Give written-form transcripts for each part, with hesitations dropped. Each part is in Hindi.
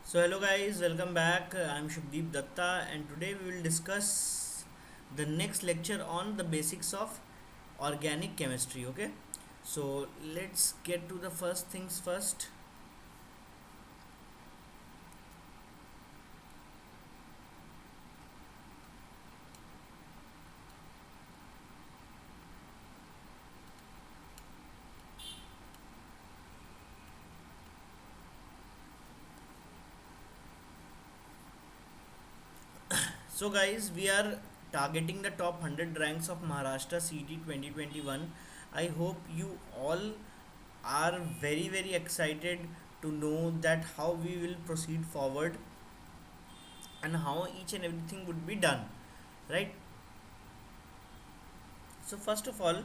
So hello guys, welcome back. I'm Shubdeep Datta and today we will discuss the next lecture on the basics of organic chemistry. Okay, so let's get to the first things first. So guys, we are targeting the top 100 ranks of Maharashtra CT 2021. I hope you all are very excited to know that how we will proceed forward and how each and everything would be done, right? So first of all,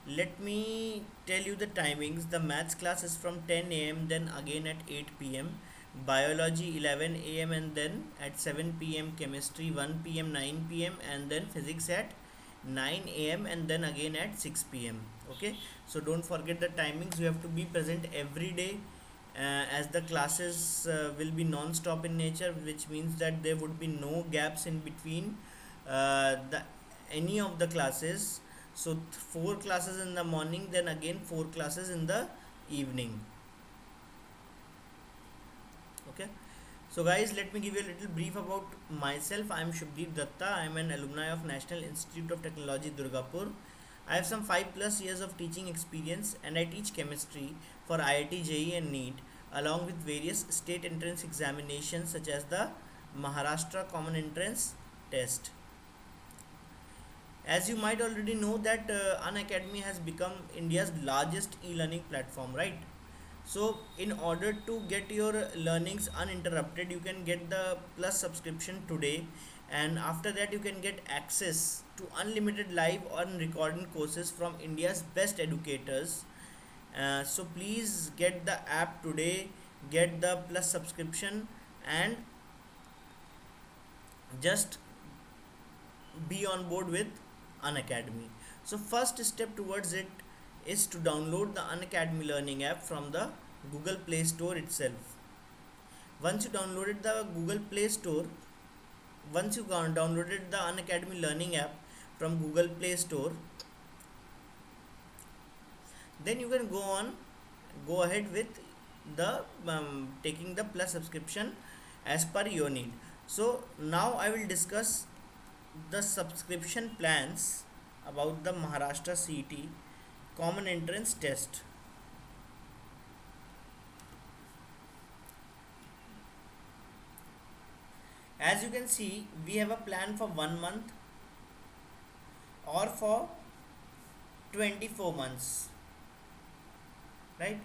let me tell you the timings. The maths class is from 10 a.m. then again at 8 p.m. Biology 11 a.m. and then at 7 p.m. Chemistry 1 p.m. 9 p.m. and then physics at 9 a.m. and then again at 6 p.m. Okay, so don't forget the timings. You have to be present every day, as the classes will be non-stop in nature, which means that there would be no gaps in between the any of the classes. So four classes in the morning, then again four classes in the evening. Okay, so guys, let me give you a little brief about myself. I am Shubdeep Datta. I am an alumni of National Institute of Technology, Durgapur. I have some 5 plus years of teaching experience and I teach chemistry for IIT, JEE and NEET along with various state entrance examinations such as the Maharashtra Common Entrance Test. As you might already know that Unacademy has become India's largest e-learning platform, right? So in order to get your learnings uninterrupted, you can get the plus subscription today, and after that you can get access to unlimited live or recording courses from India's best educators. So please get the app today, get the plus subscription, and just be on board with Unacademy. So first step towards it is to download the Unacademy learning app from the Google Play Store itself. Once you downloaded the Google Play Store, once you downloaded the Unacademy learning app from Google Play Store, then you can go ahead with the taking the plus subscription as per your need. So now I will discuss the subscription plans about the Maharashtra CET Common Entrance Test. As you can see, we have a plan for 1 month or for 24 months, right?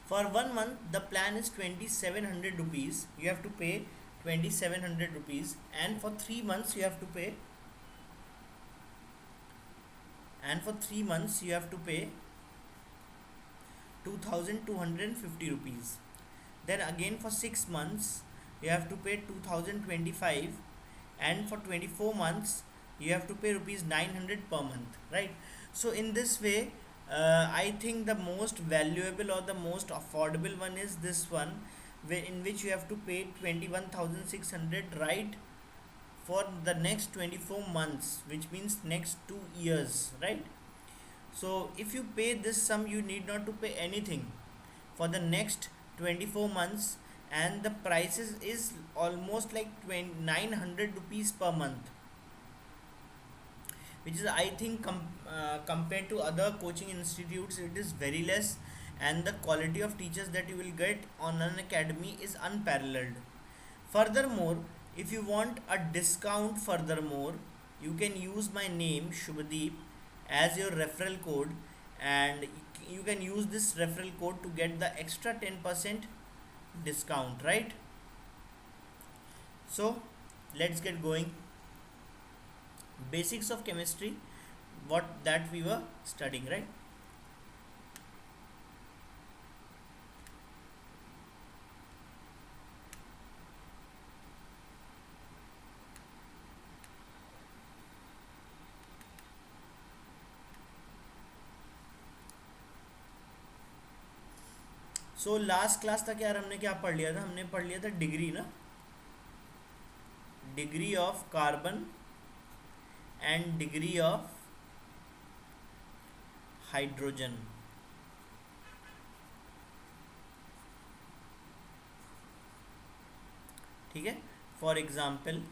For 1 month, the plan is 2700 rupees. You have to pay 2700 rupees, and for 3 months, you have to pay, 2250 rupees. Then again for 6 months you have to pay 2025, and for 24 months you have to pay rupees 900 per month, right? So in this way, I think the most valuable or the most affordable one is this one, in which you have to pay 21,600, right, for the next 24 months, which means next 2 years, right? So if you pay this sum, you need not to pay anything for the next 24 months, and the prices is almost like 900 rupees per month, which is, I think, compared to other coaching institutes, it is very less, and the quality of teachers that you will get on an academy is unparalleled. Furthermore, if you want a discount, furthermore, you can use my name Shubhadeep as your referral code, and you can use this referral code to get the extra 10% discount, right? So let's get going. Basics of chemistry, what that we were studying, right? So last class तक यार हमने क्या पढ़ लिया था, हमने पढ़ लिया था डिग्री ना, degree of carbon and degree of hydrogen. ठीक है, for example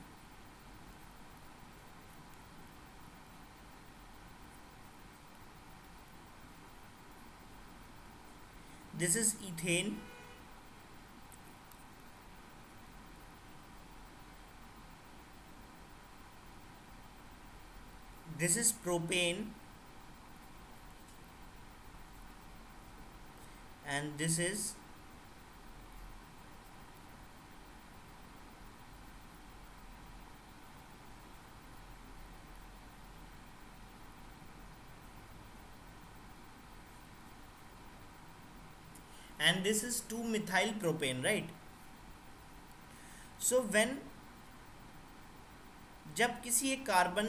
this is ethane, this is propane, and this is and this is 2-methyl propane, right? So when जब किसी एक कार्बन,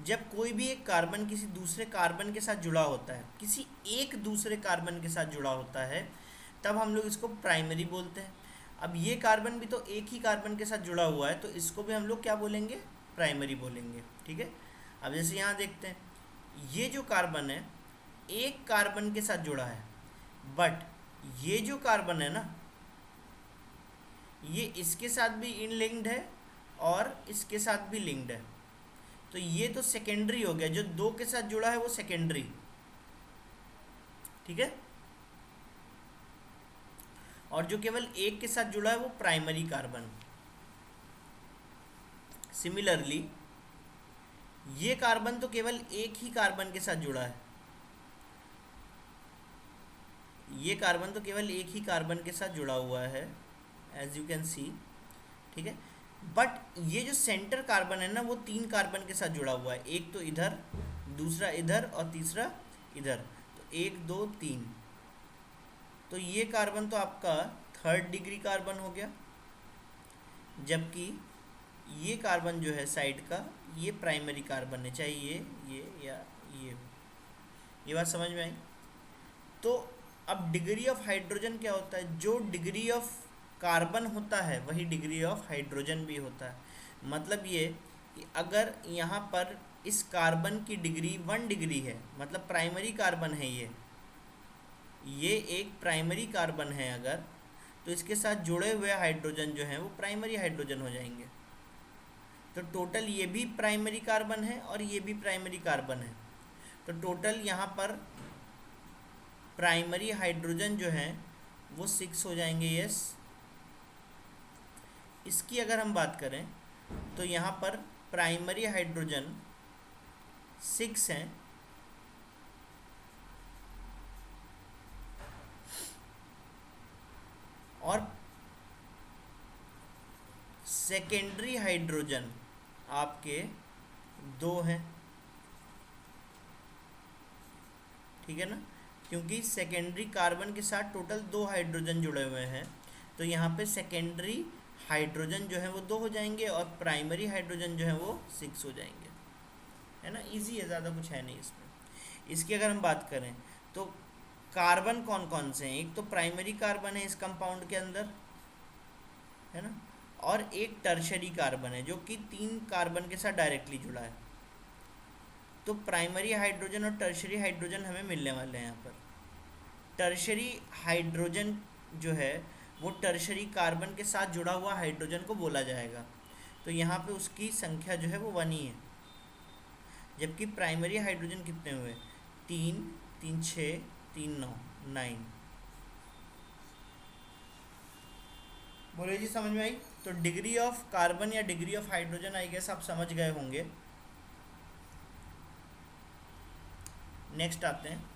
जब कोई भी एक कार्बन किसी दूसरे कार्बन के साथ जुड़ा होता है, किसी एक दूसरे कार्बन के साथ जुड़ा होता है, तब हम लोग इसको प्राइमरी बोलते हैं। अब ये कार्बन भी तो एक ही कार्बन के साथ जुड़ा हुआ है, तो इसको भी हम लोग क्या बोलेंगे, प्राइमरी बोलेंगे। ठीक है, अब जैसे यहाँ देखते हैं, ये जो कार्बन है एक कार्बन के साथ जुड़ा है, बट ये जो कार्बन है ना, ये इसके साथ भी इन लिंक्ड है और इसके साथ भी लिंक्ड है, तो ये तो सेकेंडरी हो गया। जो दो के साथ जुड़ा है वो सेकेंडरी, ठीक है, और जो केवल एक के साथ जुड़ा है वो प्राइमरी कार्बन। सिमिलरली ये कार्बन तो केवल एक ही कार्बन के साथ जुड़ा है, ये कार्बन तो केवल एक ही कार्बन के साथ जुड़ा हुआ है, एज यू कैन सी। ठीक है, बट ये जो सेंटर कार्बन है ना, वो 3 कार्बन के साथ जुड़ा हुआ है, एक तो इधर, दूसरा इधर और तीसरा इधर, तो 1 2 3, तो ये कार्बन तो आपका 3rd डिग्री कार्बन हो गया, जबकि ये कार्बन जो है साइड का, ये प्राइमरी कार्बन है, चाहे ये या ये बात समझ में आई? तो अब डिग्री ऑफ हाइड्रोजन क्या होता है, जो डिग्री ऑफ कार्बन होता है वही डिग्री ऑफ हाइड्रोजन भी होता है। मतलब ये कि अगर यहाँ पर इस कार्बन की डिग्री 1 डिग्री है, मतलब प्राइमरी कार्बन है ये एक प्राइमरी कार्बन है अगर, तो इसके साथ जुड़े हुए हाइड्रोजन जो हैं वो प्राइमरी हाइड्रोजन हो जाएंगे। तो टोटल ये भी प्राइमरी कार्बन है और ये भी प्राइमरी कार्बन है, तो टोटल यहाँ पर प्राइमरी हाइड्रोजन जो हैं वो 6 हो जाएंगे। यस, इसकी अगर हम बात करें तो यहाँ पर प्राइमरी हाइड्रोजन 6 हैं, और सेकेंडरी हाइड्रोजन आपके 2 हैं। ठीक है ना, क्योंकि सेकेंडरी कार्बन के साथ टोटल 2 हाइड्रोजन जुड़े हुए हैं, तो यहाँ पे सेकेंडरी हाइड्रोजन जो है वो 2 हो जाएंगे और प्राइमरी हाइड्रोजन जो है वो 6 हो जाएंगे। है ना, इजी है, ज़्यादा कुछ है नहीं इसमें। इसकी अगर हम बात करें तो कार्बन कौन कौन से हैं, एक तो प्राइमरी कार्बन है इस कंपाउंड के अंदर, है ना, और एक टर्शरी कार्बन है जो कि 3 कार्बन के साथ डायरेक्टली जुड़ा है। तो प्राइमरी हाइड्रोजन और टर्शरी हाइड्रोजन हमें मिलने वाले हैं यहाँ पर। टर्शरी हाइड्रोजन जो है वो टर्शरी कार्बन के साथ जुड़ा हुआ हाइड्रोजन को बोला जाएगा, तो यहाँ पे उसकी संख्या जो है वो 1 ही है। जबकि प्राइमरी हाइड्रोजन कितने हुए, 3 3 6 3 9 9। बोले जी समझ में आई? तो डिग्री ऑफ कार्बन या degree of hydrogen I guess आप समझ गए होंगे। नेक्स्ट आते हैं,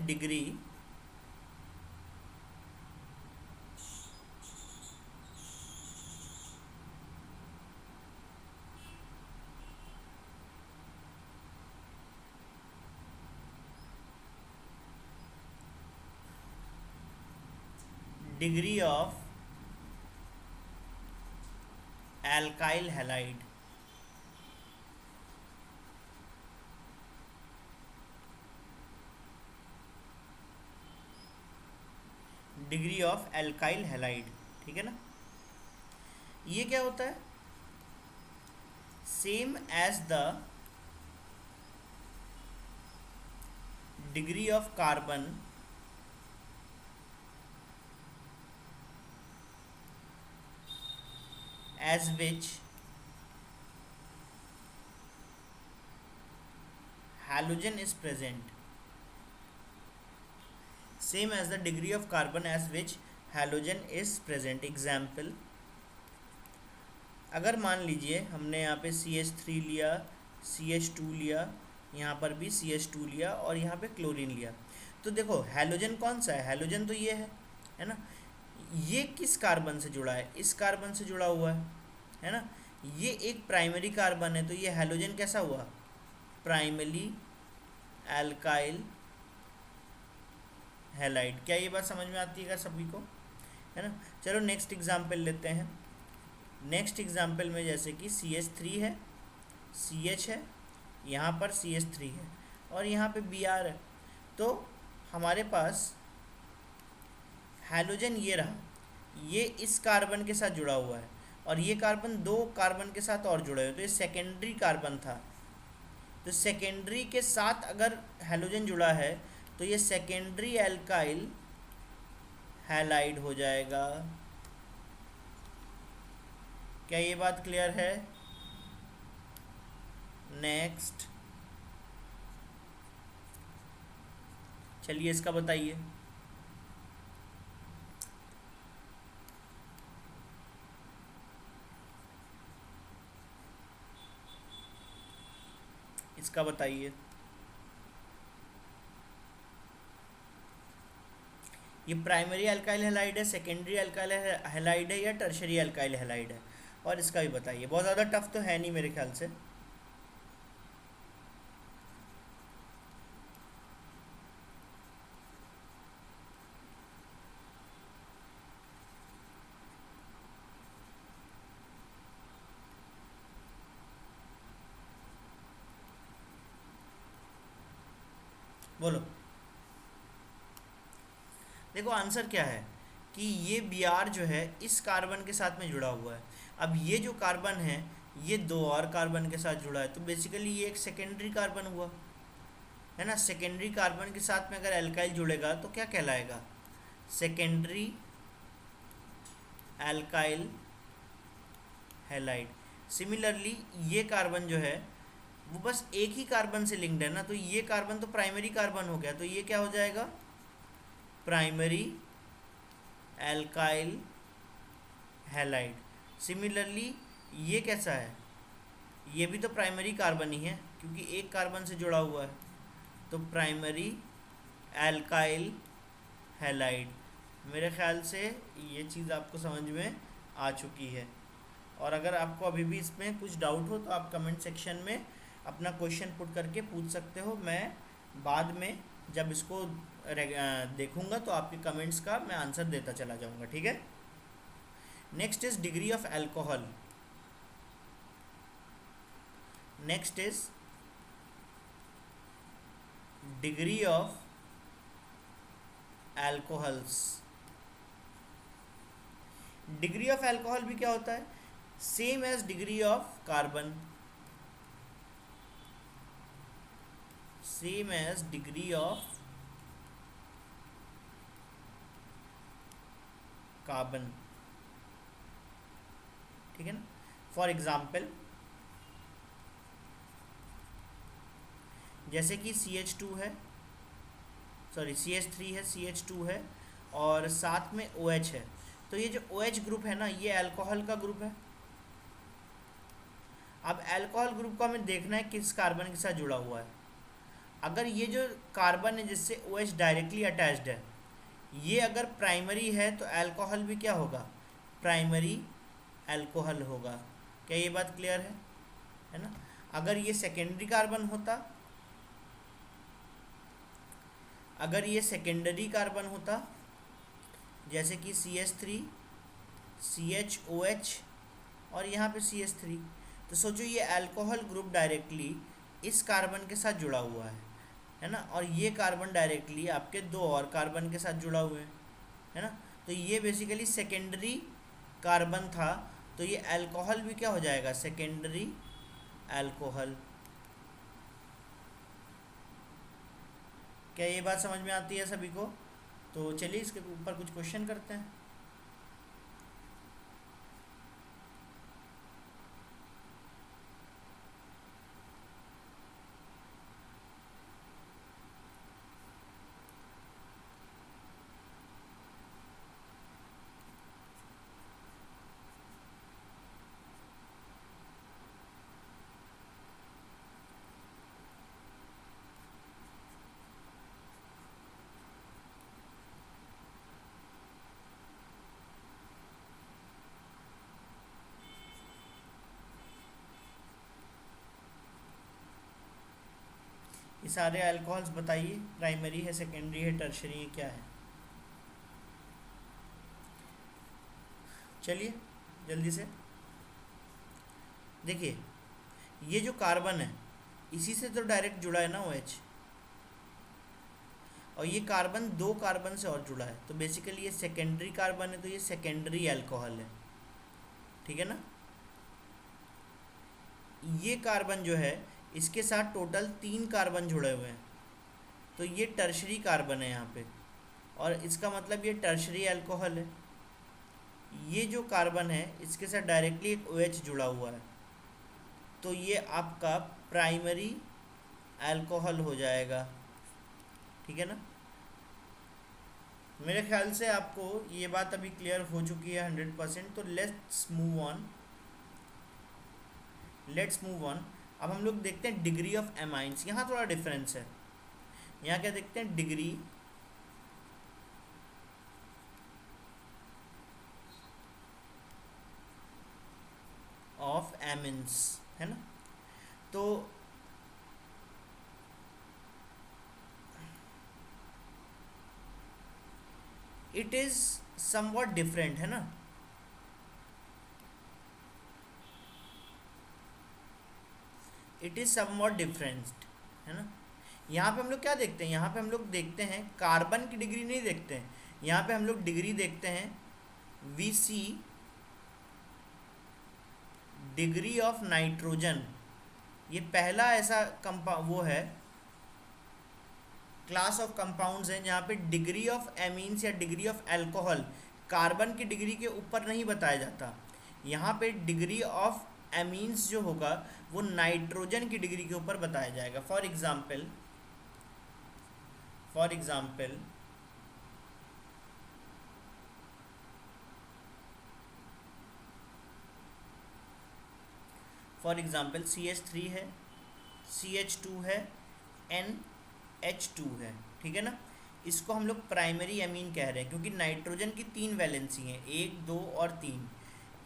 degree degree of alkyl halide, degree of alkyl halide, ठीक है ना। ये क्या होता है, same as the degree of carbon as which halogen is present, same as the degree of carbon as which halogen is present। Example, अगर मान लीजिए हमने यहाँ पे CH3 लिया, CH2 लिया, यहाँ पर भी CH2 लिया और यहाँ पे क्लोरीन लिया, तो देखो हैलोजन कौन सा है, हैलोजन तो ये है ना। ये किस कार्बन से जुड़ा है, इस कार्बन से जुड़ा हुआ है ना। ये एक प्राइमरी कार्बन है, तो ये हैलोजन कैसा हुआ, प्राइमरी एल्काइल हैलाइड। क्या ये बात समझ में आती है क्या सभी को, है ना। चलो नेक्स्ट एग्जाम्पल लेते हैं। नेक्स्ट एग्जाम्पल में जैसे कि CH3 है, CH है, यहाँ पर CH3 है और यहाँ पे Br है, तो हमारे पास हैलोजन ये रहा, ये इस कार्बन के साथ जुड़ा हुआ है और ये कार्बन दो कार्बन के साथ और जुड़े हुए, तो ये सेकेंडरी कार्बन था। तो सेकेंडरी के साथ अगर हैलोजन जुड़ा है तो ये सेकेंडरी एल्काइल हैलाइड हो जाएगा। क्या ये बात क्लियर है। नेक्स्ट, चलिए इसका बताइए। इसका बताइए, ये प्राइमरी अल्काइल हैलाइड है, सेकेंडरी अल्काइल हैलाइड है या टर्शरी अल्काइल हैलाइड है, और इसका भी बताइए। बहुत ज़्यादा टफ तो है नहीं मेरे ख्याल से। बोलो, देखो आंसर क्या है कि ये Br जो है इस कार्बन के साथ में जुड़ा हुआ है। अब ये जो कार्बन है ये दो और कार्बन के साथ जुड़ा है, तो बेसिकली ये एक सेकेंडरी कार्बन हुआ, है ना। सेकेंडरी कार्बन के साथ में अगर एल्काइल जुड़ेगा तो क्या कहलाएगा, सेकेंडरी एल्काइल हैलाइड। सिमिलरली ये कार्बन जो है वो बस एक ही कार्बन से लिंक्ड है ना, तो ये कार्बन तो प्राइमरी कार्बन हो गया, तो ये क्या हो जाएगा, प्राइमरी एल्काइल हैलाइड। सिमिलरली ये कैसा है, ये भी तो प्राइमरी कार्बन ही है क्योंकि एक कार्बन से जुड़ा हुआ है, तो प्राइमरी एल्काइल हैलाइड। मेरे ख्याल से ये चीज़ आपको समझ में आ चुकी है, और अगर आपको अभी भी इसमें कुछ डाउट हो तो आप कमेंट सेक्शन में अपना क्वेश्चन पुट करके पूछ सकते हो। मैं बाद में जब इसको देखूंगा तो आपके कमेंट्स का मैं आंसर देता चला जाऊंगा, ठीक है। Next is degree of alcohol. Next is degree of alcohols. Degree of alcohol भी क्या होता है, same as degree of carbon, same as degree of carbon, ठीक है ना। फॉर एग्जाम्पल जैसे कि CH2 है, सॉरी CH3 है, CH2 है और साथ में OH है, तो ये जो OH ग्रुप है ना ये अल्कोहल का ग्रुप है। अब अल्कोहल ग्रुप को हमें देखना है किस कार्बन के साथ जुड़ा हुआ है। अगर ये जो कार्बन है जिससे OH डायरेक्टली अटैच्ड है ये अगर प्राइमरी है तो अल्कोहल भी क्या होगा, प्राइमरी अल्कोहल होगा। क्या ये बात क्लियर है ना। अगर ये सेकेंडरी कार्बन होता, अगर ये सेकेंडरी कार्बन होता जैसे कि CH3 CHOH और यहाँ पे CH3। तो सोचो ये अल्कोहल ग्रुप डायरेक्टली इस कार्बन के साथ जुड़ा हुआ है ना, और ये कार्बन डायरेक्टली आपके दो और कार्बन के साथ जुड़ा हुआ है ना। तो ये बेसिकली सेकेंडरी कार्बन था, तो ये अल्कोहल भी क्या हो जाएगा, सेकेंडरी अल्कोहल। क्या ये बात समझ में आती है सभी को? तो चलिए इसके ऊपर कुछ क्वेश्चन करते हैं। ये सारे अल्कोहल्स बताइए, प्राइमरी है, सेकेंडरी है, टर्शरी है, क्या है? चलिए जल्दी से देखिए, ये जो कार्बन है इसी से तो डायरेक्ट जुड़ा है ना OH, और ये कार्बन दो कार्बन से और जुड़ा है, तो बेसिकली ये सेकेंडरी कार्बन है, तो ये सेकेंडरी अल्कोहल है, ठीक है ना। ये कार्बन जो है इसके साथ टोटल 3 कार्बन जुड़े हुए हैं, तो ये टर्शरी कार्बन है यहाँ पे, और इसका मतलब ये टर्शरी अल्कोहल है। ये जो कार्बन है इसके साथ डायरेक्टली एक OH जुड़ा हुआ है, तो ये आपका प्राइमरी अल्कोहल हो जाएगा, ठीक है ना। मेरे ख्याल से आपको ये बात अभी क्लियर हो चुकी है 100%। तो लेट्स मूव ऑन। अब हम लोग देखते हैं डिग्री ऑफ एमाइंस। यहाँ थोड़ा डिफरेंस है, यहाँ क्या देखते हैं, डिग्री ऑफ एमिन्स, है ना। तो इट इज समवॉट डिफरेंट, है ना। इट इज समवॉट डिफरेंट, है ना। यहाँ पे हम लोग क्या देखते हैं, यहाँ पे हम लोग देखते हैं कार्बन की डिग्री नहीं देखते हैं, यहाँ पे हम लोग डिग्री देखते हैं VC, डिग्री ऑफ नाइट्रोजन। ये पहला ऐसा वो है क्लास ऑफ कंपाउंड्स हैं जहाँ पे डिग्री ऑफ एमीन्स या डिग्री ऑफ अल्कोहल कार्बन की डिग्री के ऊपर नहीं बताया जाता। यहाँ पे डिग्री ऑफ एमीन्स जो होगा वो नाइट्रोजन की डिग्री के ऊपर बताया जाएगा। फॉर एग्जाम्पल CH3 है, CH2 है, NH2 है, ठीक है ना। इसको हम लोग प्राइमरी अमीन कह रहे हैं क्योंकि नाइट्रोजन की 3 वैलेंसी हैं, 1, 2 और 3।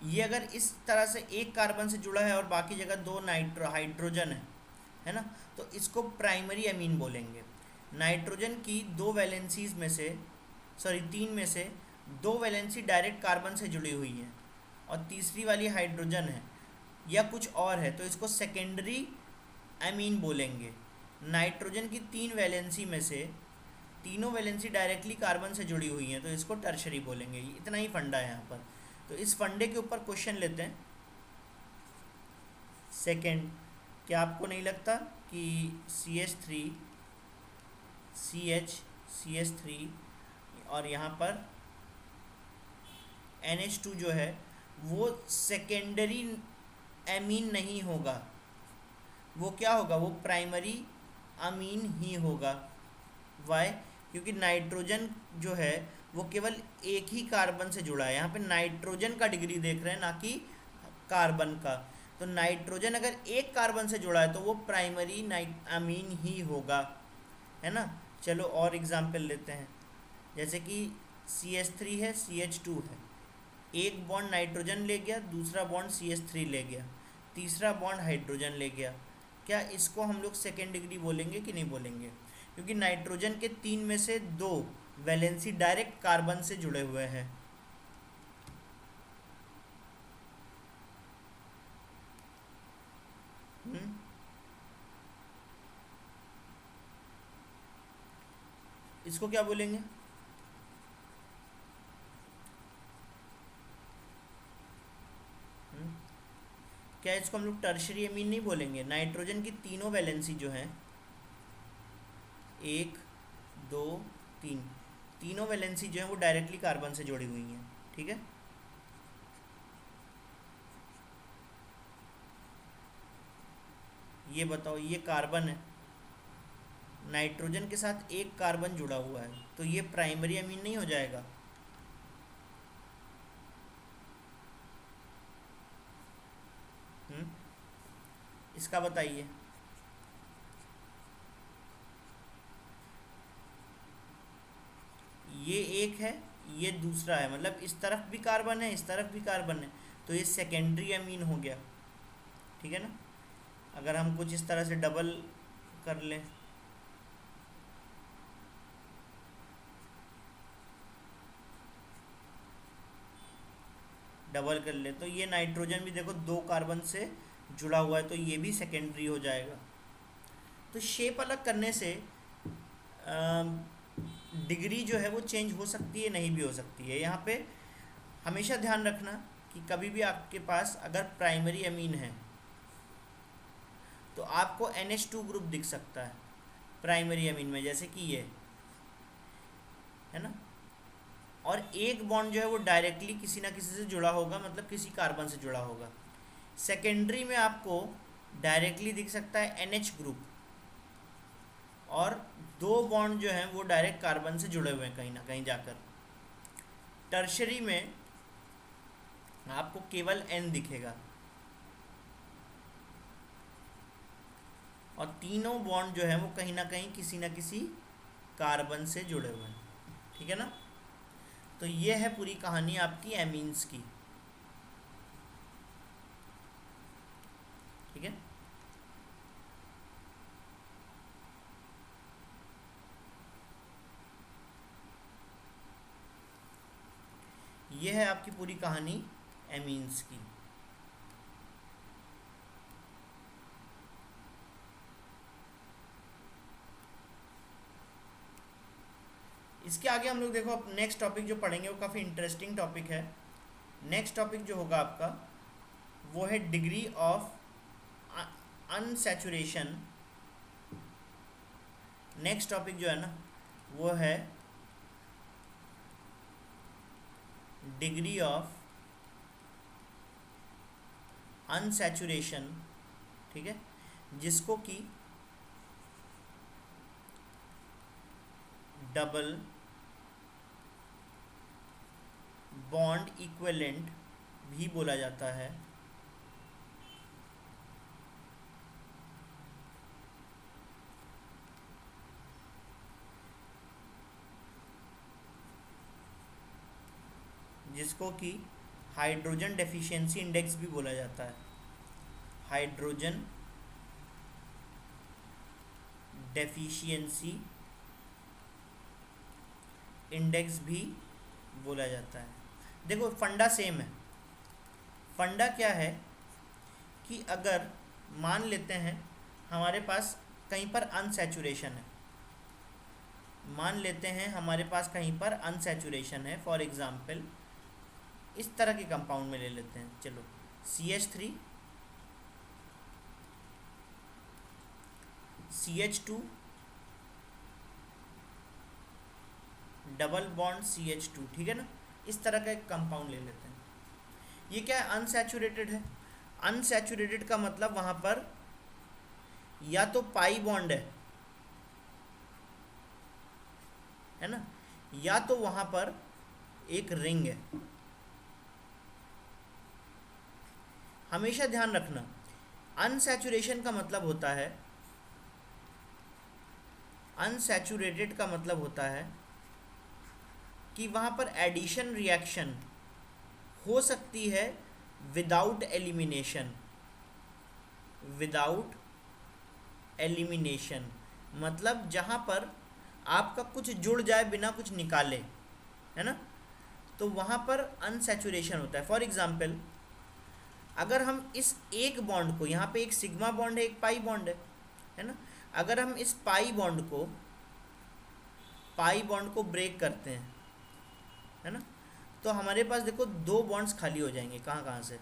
ये अगर इस तरह से एक कार्बन से जुड़ा है और बाकी जगह 2 हाइड्रोजन है ना, तो इसको प्राइमरी अमीन बोलेंगे। नाइट्रोजन की 2 वैलेंसीज में से 3 में से 2 वैलेंसी डायरेक्ट कार्बन से जुड़ी हुई है और तीसरी वाली हाइड्रोजन है या कुछ और है, तो इसको सेकेंडरी अमीन बोलेंगे। नाइट्रोजन की 3 वैलेंसी में से तीनों वैलेंसी डायरेक्टली कार्बन से जुड़ी हुई हैं, तो इसको टर्शरी बोलेंगे। इतना ही फंडा है यहाँ पर। तो इस फंडे के ऊपर क्वेश्चन लेते हैं। सेकंड, क्या आपको नहीं लगता कि CH3 CH3 और यहाँ पर NH2 जो है वो सेकेंडरी एमीन नहीं होगा, वो क्या होगा, वो प्राइमरी अमीन ही होगा। वाई? क्योंकि नाइट्रोजन जो है वो केवल एक ही कार्बन से जुड़ा है। यहाँ पे नाइट्रोजन का डिग्री देख रहे हैं, ना कि कार्बन का। तो नाइट्रोजन अगर एक कार्बन से जुड़ा है तो वो प्राइमरी अमीन ही होगा, है ना। चलो और एग्जाम्पल लेते हैं। जैसे कि CH3 है, CH2 है, एक बॉन्ड नाइट्रोजन ले गया, दूसरा बॉन्ड CH3 ले गया, तीसरा बॉन्ड हाइड्रोजन ले गया। क्या इसको हम लोग सेकेंड डिग्री बोलेंगे कि नहीं बोलेंगे? क्योंकि नाइट्रोजन के 3 में से 2 वैलेंसी डायरेक्ट कार्बन से जुड़े हुए हैं। इसको क्या बोलेंगे? हम्म, क्या इसको हम लोग टर्शरी अमीन नहीं बोलेंगे? नाइट्रोजन की तीनों वैलेंसी जो हैं, एक, दो, तीन, तीनों वैलेंसी जो है वो डायरेक्टली कार्बन से जुड़ी हुई हैं, ठीक है। ये बताओ, ये कार्बन है, नाइट्रोजन के साथ एक कार्बन जुड़ा हुआ है, तो ये प्राइमरी अमीन नहीं हो जाएगा? हम्म, इसका बताइए। ये एक है, ये दूसरा है, मतलब इस तरफ भी कार्बन है, इस तरफ भी कार्बन है, तो ये सेकेंडरी अमीन हो गया, ठीक है ना। अगर हम कुछ इस तरह से डबल कर लें, डबल कर ले, तो ये नाइट्रोजन भी देखो दो कार्बन से जुड़ा हुआ है, तो ये भी सेकेंडरी हो जाएगा। तो शेप अलग करने से डिग्री जो है वो चेंज हो सकती है, नहीं भी हो सकती है। यहाँ पे हमेशा ध्यान रखना कि कभी भी आपके पास अगर प्राइमरी अमीन है तो आपको NH2 ग्रुप दिख सकता है प्राइमरी अमीन में, जैसे कि ये है ना। और एक बॉन्ड जो है वो डायरेक्टली किसी ना किसी से जुड़ा होगा, मतलब किसी कार्बन से जुड़ा होगा। सेकेंडरी में आपको डायरेक्टली दिख सकता है NH ग्रुप, और दो बॉन्ड जो हैं वो डायरेक्ट कार्बन से जुड़े हुए हैं कहीं ना कहीं जाकर। टर्शरी में आपको केवल N दिखेगा, और तीनों बॉन्ड जो है वो कहीं ना कहीं किसी ना किसी कार्बन से जुड़े हुए हैं, ठीक है ना। तो ये है पूरी कहानी आपकी एमीन्स की, ठीक है। ये है आपकी पूरी कहानी एमीन्स की। इसके आगे हम लोग देखो नेक्स्ट टॉपिक जो पढ़ेंगे वो काफ़ी इंटरेस्टिंग टॉपिक है। नेक्स्ट टॉपिक जो होगा आपका वो है degree of unsaturation. Next topic जो है ना वो है डिग्री ऑफ अनसैचुरेशन, ठीक है, जिसको कि डबल बॉन्ड इक्विवेलेंट भी बोला जाता है। जिसको कि हाइड्रोजन डेफिशिएंसी इंडेक्स भी बोला जाता है। हाइड्रोजन डेफिशिएंसी इंडेक्स भी बोला जाता है। देखो फंडा सेम है। फंडा क्या है कि अगर मान लेते हैं हमारे पास कहीं पर अनसैचुरेशन है, मान लेते हैं हमारे पास कहीं पर अनसैचुरेशन है, फॉर एग्जांपल इस तरह के कंपाउंड में ले लेते हैं, चलो CH3 CH2 double bond CH2, ठीक है ना। इस तरह का एक कंपाउंड ले लेते हैं। ये क्या है? अनसैचुरेटेड है। अनसैचुरेटेड का मतलब वहां पर या तो पाई बॉन्ड है ना, या तो वहां पर एक रिंग है। हमेशा ध्यान रखना, अनसैचुरेशन का मतलब होता है, अनसैचुरेटेड का मतलब होता है कि वहाँ पर एडिशन रिएक्शन हो सकती है विदाउट एलिमिनेशन। विदाउट एलिमिनेशन मतलब जहाँ पर आपका कुछ जुड़ जाए बिना कुछ निकाले, है ना, तो वहाँ पर अनसैचुरेशन होता है। फॉर एग्जाम्पल अगर हम इस एक बॉन्ड को, यहाँ पे एक सिग्मा बॉन्ड है, एक पाई बॉन्ड है ना, अगर हम इस पाई बॉन्ड को पाई बॉन्ड को ब्रेक करते हैं, है ना, तो हमारे पास देखो दो बॉन्ड्स खाली हो जाएंगे। कहाँ कहाँ से?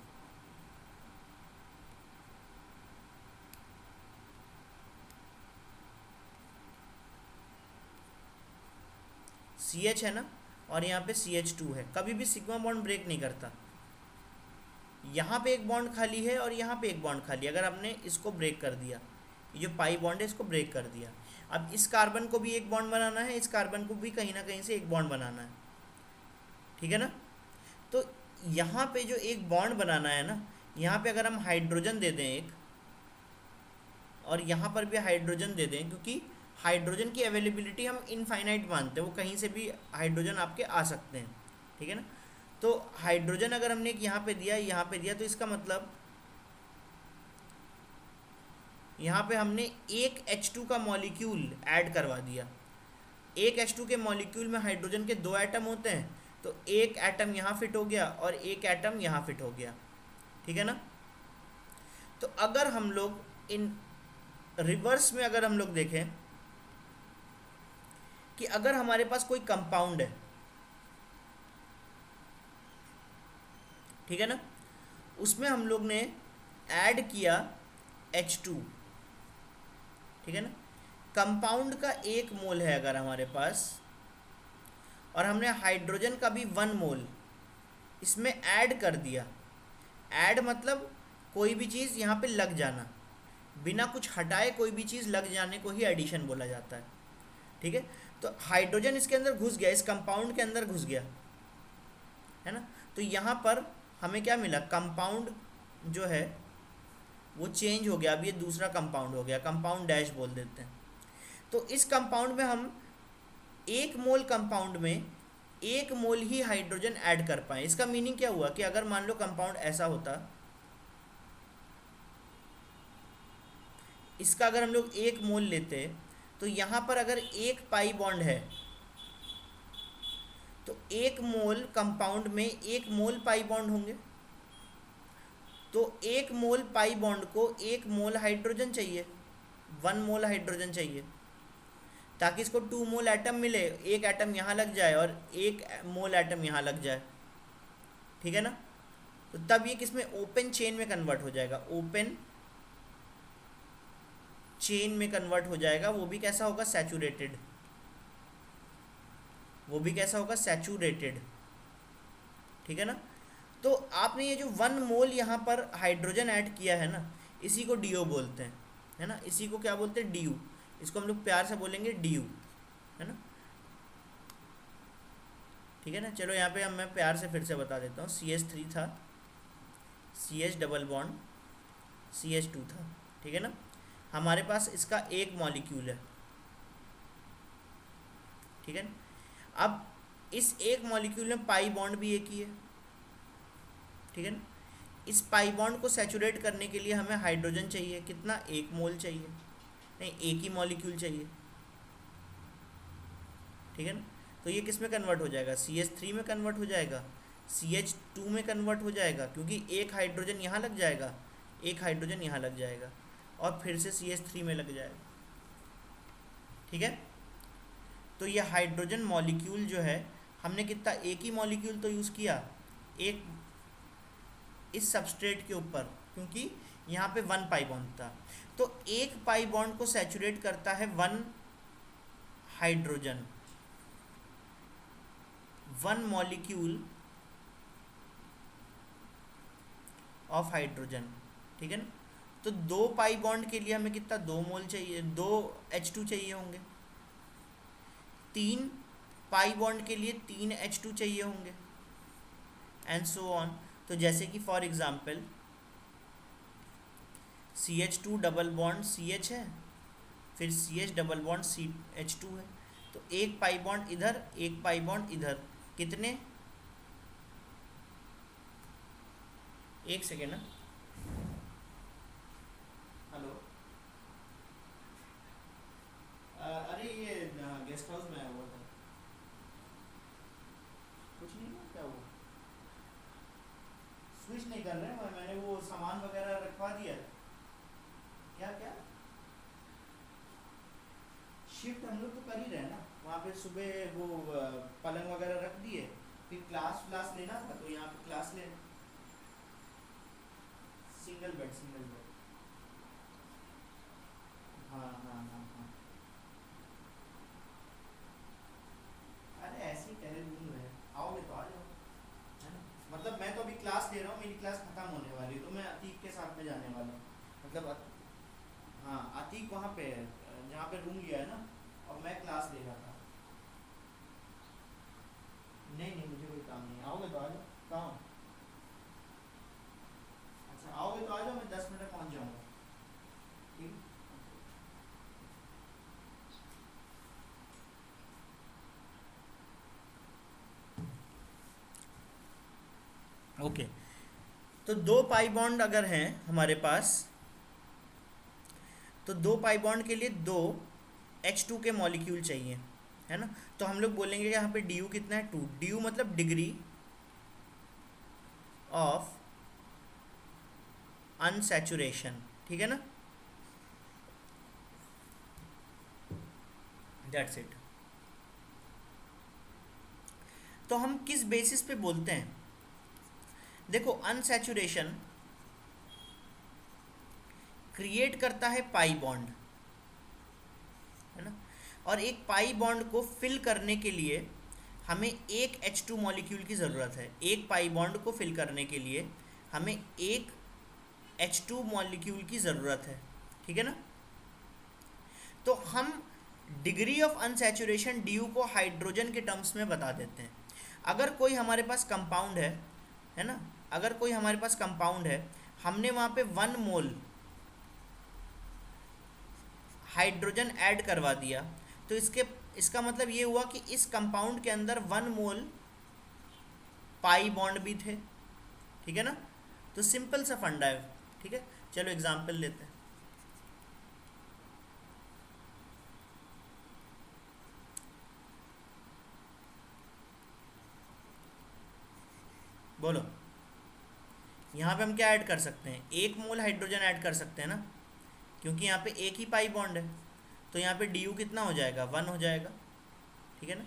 सी एच है ना, और यहाँ पे सी एच टू है। कभी भी सिग्मा बॉन्ड ब्रेक नहीं करता। यहाँ पे एक बॉन्ड खाली है और यहाँ पे एक बॉन्ड खाली है। अगर हमने इसको ब्रेक कर दिया, ये जो पाई बॉन्ड है इसको ब्रेक कर दिया, अब इस कार्बन को भी एक बॉन्ड बनाना है, इस कार्बन को भी कहीं ना कहीं से एक बॉन्ड बनाना है, ठीक है ना। तो यहाँ पे जो एक बॉन्ड बनाना है ना, यहाँ पे अगर हम हाइड्रोजन दे दें एक, और यहाँ पर भी हाइड्रोजन दे दें, क्योंकि हाइड्रोजन की अवेलेबिलिटी हम इनफाइनाइट मानते हैं, वो कहीं से भी हाइड्रोजन आपके आ सकते हैं, ठीक है ना। तो हाइड्रोजन अगर हमने एक यहाँ पे दिया, यहाँ पे दिया, तो इसका मतलब यहाँ पे हमने एक H2 का मॉलिक्यूल ऐड करवा दिया। एक H2 के मॉलिक्यूल में हाइड्रोजन के दो एटम होते हैं, तो एक एटम यहाँ फिट हो गया और एक एटम यहाँ फिट हो गया, ठीक है ना। तो अगर हम लोग इन रिवर्स में अगर हम लोग देखें कि अगर हमारे पास कोई कंपाउंड है, ठीक है ना, उसमें हम लोग ने ऐड किया H2, ठीक है ना, कंपाउंड का 1 मोल है अगर हमारे पास, और हमने हाइड्रोजन का भी 1 मोल इसमें ऐड कर दिया। ऐड मतलब कोई भी चीज़ यहाँ पे लग जाना, बिना कुछ हटाए कोई भी चीज़ लग जाने को ही एडिशन बोला जाता है, ठीक है। तो हाइड्रोजन इसके अंदर घुस गया, इस कंपाउंड के अंदर घुस गया, है ना। तो यहाँ पर हमें क्या मिला, कंपाउंड जो है वो चेंज हो गया, अब ये दूसरा कंपाउंड हो गया, कंपाउंड डैश बोल देते हैं। तो इस कंपाउंड में हम 1 मोल कंपाउंड में 1 मोल ही हाइड्रोजन ऐड कर पाए। इसका मीनिंग क्या हुआ कि अगर मान लो कंपाउंड ऐसा होता, इसका अगर हम लोग 1 मोल लेते, तो यहाँ पर अगर एक पाई बॉन्ड है, तो 1 मोल कंपाउंड में 1 मोल पाई बॉन्ड होंगे, तो 1 मोल पाई बॉन्ड को 1 मोल हाइड्रोजन चाहिए, 1 मोल हाइड्रोजन चाहिए, ताकि इसको 2 मोल एटम मिले, एक एटम यहाँ लग जाए और 1 मोल एटम यहाँ लग जाए, ठीक है ना। तो तब ये किसमें, ओपन चेन में कन्वर्ट हो जाएगा, ओपन चेन में कन्वर्ट हो जाएगा। वो भी कैसा होगा, सैचुरेटेड, वो भी कैसा होगा, सैचुरेटेड, ठीक है ना। तो आपने ये जो 1 मोल यहाँ पर हाइड्रोजन ऐड किया है ना, इसी को डीओ बोलते हैं, है ना, इसी को क्या बोलते हैं, डीयू। इसको हम लोग प्यार से बोलेंगे डीयू, है ना, ठीक है ना। चलो यहाँ पे मैं प्यार से फिर से बता देता हूँ, CH3 था, CH डबल बॉन्ड CH2 था, ठीक है ना। हमारे पास इसका एक मॉलिक्यूल है, ठीक है ना। अब इस एक मॉलिक्यूल में पाई बॉन्ड भी एक ही है, ठीक है ना। इस पाई बॉन्ड को सैचुरेट करने के लिए हमें हाइड्रोजन चाहिए, कितना, 1 मोल चाहिए, नहीं एक ही मॉलिक्यूल चाहिए, ठीक है ना। तो ये किस में कन्वर्ट हो जाएगा, CH3 में कन्वर्ट हो जाएगा, CH2 में कन्वर्ट हो जाएगा, क्योंकि एक हाइड्रोजन यहाँ लग जाएगा, एक हाइड्रोजन यहाँ लग जाएगा, और फिर से CH3 में लग जाएगा, ठीक है। तो ये हाइड्रोजन मॉलिक्यूल जो है, हमने कितना, एक ही मॉलिक्यूल तो यूज़ किया, एक इस सबस्ट्रेट के ऊपर, क्योंकि यहाँ पे 1 पाई बॉन्ड था, तो एक पाई बॉन्ड को सैचुरेट करता है 1 हाइड्रोजन, 1 मॉलिक्यूल ऑफ हाइड्रोजन, ठीक है ना। तो 2 पाई बॉन्ड के लिए हमें कितना, 2 मोल चाहिए, 2 H2 चाहिए होंगे, 3 पाई बॉन्ड के लिए 3 H2 चाहिए होंगे, एंड सो ऑन। तो जैसे कि for example CH2 double bond CH है, फिर CH डबल बॉन्ड CH2 है, तो एक पाई बॉन्ड इधर, एक पाई बॉन्ड इधर, कितने, एक सेकेंड ना, हेलो, अरे ये गेस्ट हाउस में आया हुआ था, कुछ नहीं ना, क्या हुआ, स्विच नहीं कर रहे हैं, मैंने वो सामान वगैरह रखवा दिया, क्या क्या, शिफ्ट हम लोग तो कर ही रहे हैं ना, वहाँ पे सुबह वो पलंग वगैरह रख दिए, फिर क्लास लेना था तो यहाँ पे क्लास ले, सिंगल बेड, सिंगल बेड। हाँ हाँ हाँ हाँ। अरे ऐसे ही कह रहे घूम रहे हैं, आओगे तो आ जाओ, है ना। मतलब मैं तो अभी क्लास ले रहा हूँ, मेरी क्लास खत्म होने वाली है, तो मैं अतीक के साथ में जाने वाला हूँ। मतलब हाँ अतीक वहाँ पे है जहाँ पे रूम लिया है ना, और मैं क्लास ले रहा था। नहीं नहीं मुझे कोई काम नहीं है, आओगे तो आ जाओ। कहाँ हो? अच्छा आओगे तो आ जाओ, मैं 10 मिनट में पहुँच जाऊँगा। ठीक। ओके। तो दो पाई बॉन्ड अगर हैं हमारे पास, तो दो पाई बॉन्ड के लिए दो H2 के मॉलिक्यूल चाहिए, है ना। तो हम लोग बोलेंगे कि यहाँ पे डी यू कितना है, 2। डी यू मतलब डिग्री ऑफ अनसैचुरेशन, ठीक है ना, दैट्स इट। तो हम किस बेसिस पे बोलते हैं, देखो अनसैचुरेशन क्रिएट करता है पाई बॉन्ड, है ना। और एक पाई बॉन्ड को फिल करने के लिए हमें एक H2 मॉलिक्यूल की ज़रूरत है। एक पाई बॉन्ड को फिल करने के लिए हमें एक H2 मॉलिक्यूल की ज़रूरत है, ठीक है ना। तो हम degree of unsaturation D you को हाइड्रोजन के टर्म्स में बता देते हैं। अगर कोई हमारे पास कंपाउंड है ना, अगर कोई हमारे पास कंपाउंड है, हमने वहाँ पे 1 मोल हाइड्रोजन ऐड करवा दिया, तो इसका मतलब ये हुआ कि इस कंपाउंड के अंदर 1 मोल पाई बॉन्ड भी थे, ठीक है ना। तो सिंपल सा फंडा है, ठीक है। चलो एग्जांपल लेते हैं। बोलो, यहाँ पे हम क्या ऐड कर सकते हैं, 1 मोल हाइड्रोजन ऐड कर सकते हैं ना, क्योंकि यहाँ पे एक ही पाई बॉन्ड है। तो यहाँ पे डी यू कितना हो जाएगा, 1 हो जाएगा, ठीक है ना।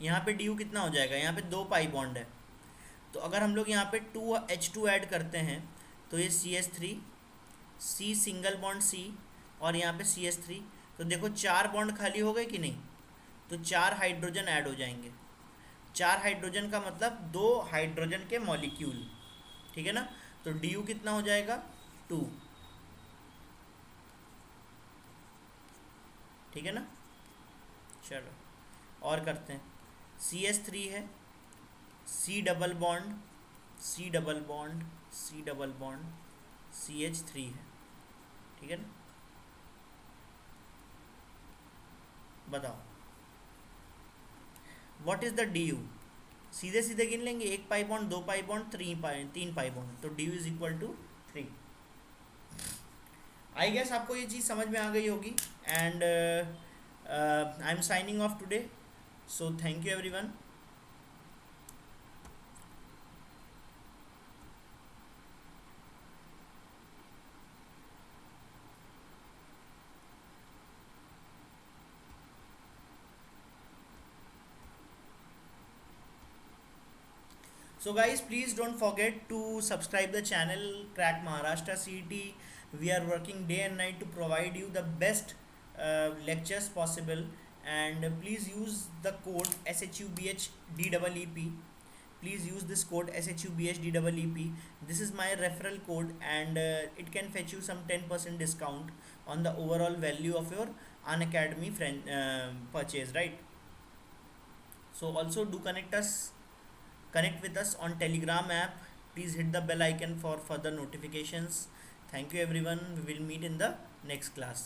यहाँ पे डी यू कितना हो जाएगा, यहाँ पे 2 पाई बॉन्ड है, तो अगर हम लोग यहाँ पे 2H2 ऐड करते हैं तो ये CH3, C single bond C, और यहाँ पे CH3, तो देखो 4 बॉन्ड खाली हो गए कि नहीं, तो 4 हाइड्रोजन ऐड हो जाएंगे। 4 हाइड्रोजन का मतलब 2 हाइड्रोजन के मॉलिक्यूल, ठीक है ना। तो डी यू कितना हो जाएगा, 2, ठीक है ना। चलो और करते हैं। CH3 है, C double bond, C double bond, C double bond, CH3 है, ठीक है ना। बताओ what is the D U, सीधे सीधे गिन लेंगे, 1 pi bond, 2 pi bond, 3 pi bond, तो D U is equal to 3। I guess आपको ये चीज़ समझ में आ गई होगी, and I am signing off today, so thank you everyone. So guys, please don't forget to subscribe the channel Crack Maharashtra CET. We are working day and night to provide you the best lectures possible, and please use the code SHUBHDEEP. Please use this code SHUBHDEEP. This is my referral code, and it can fetch you some 10% discount on the overall value of your Unacademy purchase, right? So also do connect with us on Telegram app. Please hit the bell icon for further notifications. Thank you everyone, we will meet in the next class.